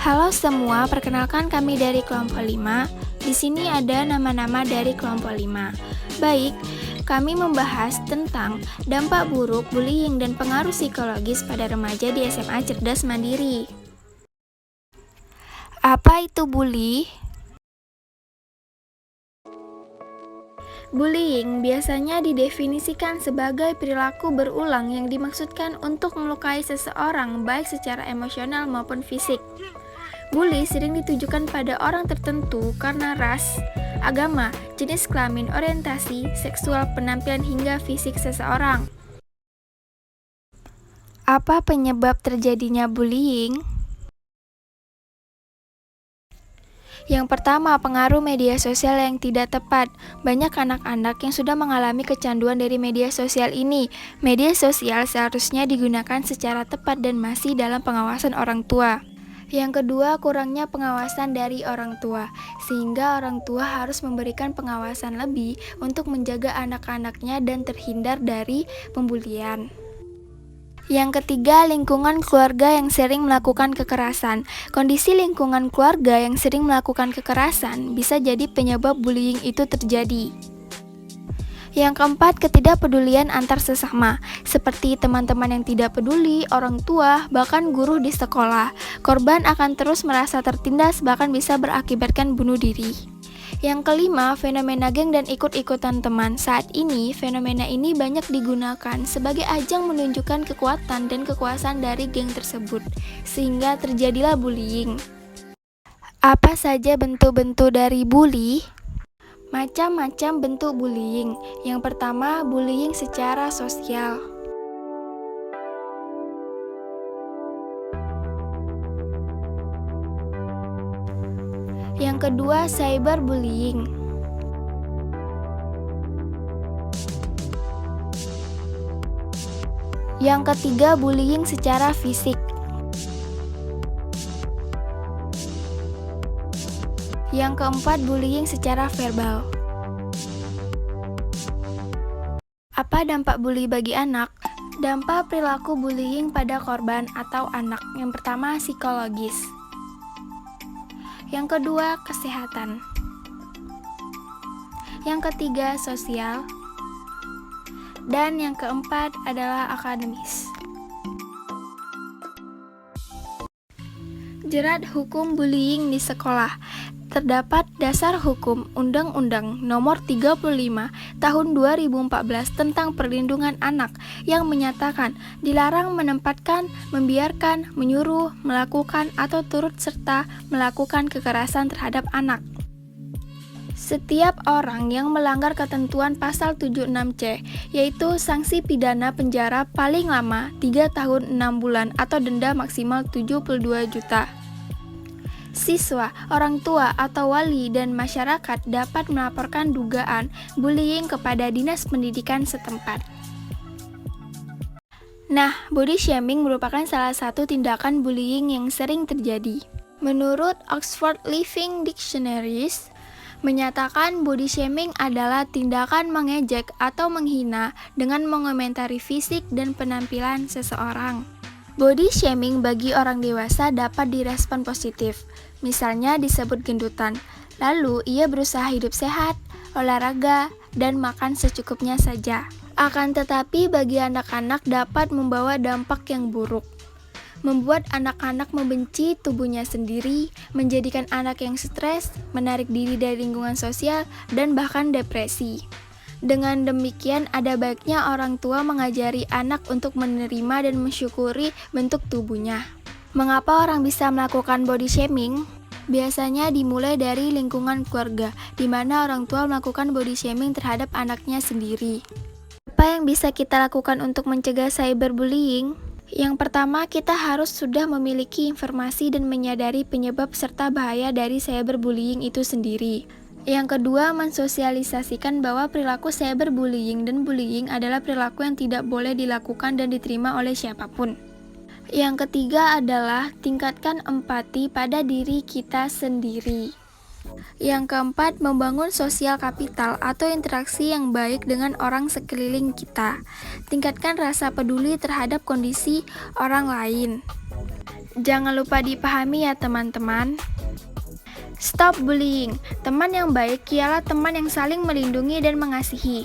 Halo semua, perkenalkan kami dari kelompok 5. Di sini ada nama-nama dari kelompok 5. Baik, kami membahas tentang dampak buruk bullying dan pengaruh psikologis pada remaja di SMA Cerdas Mandiri. Apa itu bully? Bullying biasanya didefinisikan sebagai perilaku berulang yang dimaksudkan untuk melukai seseorang baik secara emosional maupun fisik. Bully sering ditujukan pada orang tertentu karena ras, agama, jenis kelamin, orientasi, seksual, penampilan hingga fisik seseorang. Apa penyebab terjadinya bullying? Yang pertama, pengaruh media sosial yang tidak tepat. Banyak anak-anak yang sudah mengalami kecanduan dari media sosial ini. Media sosial seharusnya digunakan secara tepat dan masih dalam pengawasan orang tua. Yang kedua, kurangnya pengawasan dari orang tua, sehingga orang tua harus memberikan pengawasan lebih untuk menjaga anak-anaknya dan terhindar dari pembulian. Yang ketiga, lingkungan keluarga yang sering melakukan kekerasan. Kondisi lingkungan keluarga yang sering melakukan kekerasan bisa jadi penyebab bullying itu terjadi. Yang keempat, ketidakpedulian antar sesama, seperti teman-teman yang tidak peduli, orang tua, bahkan guru di sekolah. Korban akan terus merasa tertindas, bahkan bisa berakibatkan bunuh diri. Yang kelima, fenomena geng dan ikut-ikutan teman. Saat ini, fenomena ini banyak digunakan sebagai ajang menunjukkan kekuatan dan kekuasaan dari geng tersebut, sehingga terjadilah bullying. Apa saja bentuk-bentuk dari bully? Macam-macam bentuk bullying. Yang pertama, bullying secara sosial. Yang kedua, cyberbullying. Yang ketiga, bullying secara fisik. Yang keempat, bullying secara verbal. Apa dampak bully bagi anak? Dampak perilaku bullying pada korban atau anak. Yang pertama, psikologis. Yang kedua, kesehatan. Yang ketiga, sosial. Dan yang keempat adalah akademis. Jerat hukum bullying di sekolah. Terdapat dasar hukum Undang-Undang Nomor 35 Tahun 2014 tentang Perlindungan Anak yang menyatakan dilarang menempatkan, membiarkan, menyuruh, melakukan atau turut serta melakukan kekerasan terhadap anak. Setiap orang yang melanggar ketentuan pasal 76C, yaitu sanksi pidana penjara paling lama 3 tahun 6 bulan atau denda maksimal 72 juta. Siswa, orang tua, atau wali dan masyarakat dapat melaporkan dugaan bullying kepada Dinas Pendidikan setempat. Nah, body shaming merupakan salah satu tindakan bullying yang sering terjadi. Menurut Oxford Living Dictionaries, menyatakan body shaming adalah tindakan mengejek atau menghina dengan mengomentari fisik dan penampilan seseorang. Body shaming bagi orang dewasa dapat direspon positif, misalnya disebut gendutan. Lalu ia berusaha hidup sehat, olahraga, dan makan secukupnya saja. Akan tetapi bagi anak-anak dapat membawa dampak yang buruk. Membuat anak-anak membenci tubuhnya sendiri, menjadikan anak yang stres, menarik diri dari lingkungan sosial, dan bahkan depresi. Dengan demikian, ada baiknya orang tua mengajari anak untuk menerima dan mensyukuri bentuk tubuhnya. Mengapa orang bisa melakukan body shaming? Biasanya dimulai dari lingkungan keluarga, di mana orang tua melakukan body shaming terhadap anaknya sendiri. Apa yang bisa kita lakukan untuk mencegah cyberbullying? Yang pertama, kita harus sudah memiliki informasi dan menyadari penyebab serta bahaya dari cyberbullying itu sendiri. Yang kedua, mensosialisasikan bahwa perilaku cyberbullying dan bullying adalah perilaku yang tidak boleh dilakukan dan diterima oleh siapapun. Yang ketiga adalah tingkatkan empati pada diri kita sendiri. Yang keempat, membangun sosial kapital atau interaksi yang baik dengan orang sekeliling kita. Tingkatkan rasa peduli terhadap kondisi orang lain. Jangan lupa dipahami ya teman-teman. Stop bullying. Teman yang baik ialah teman yang saling melindungi dan mengasihi.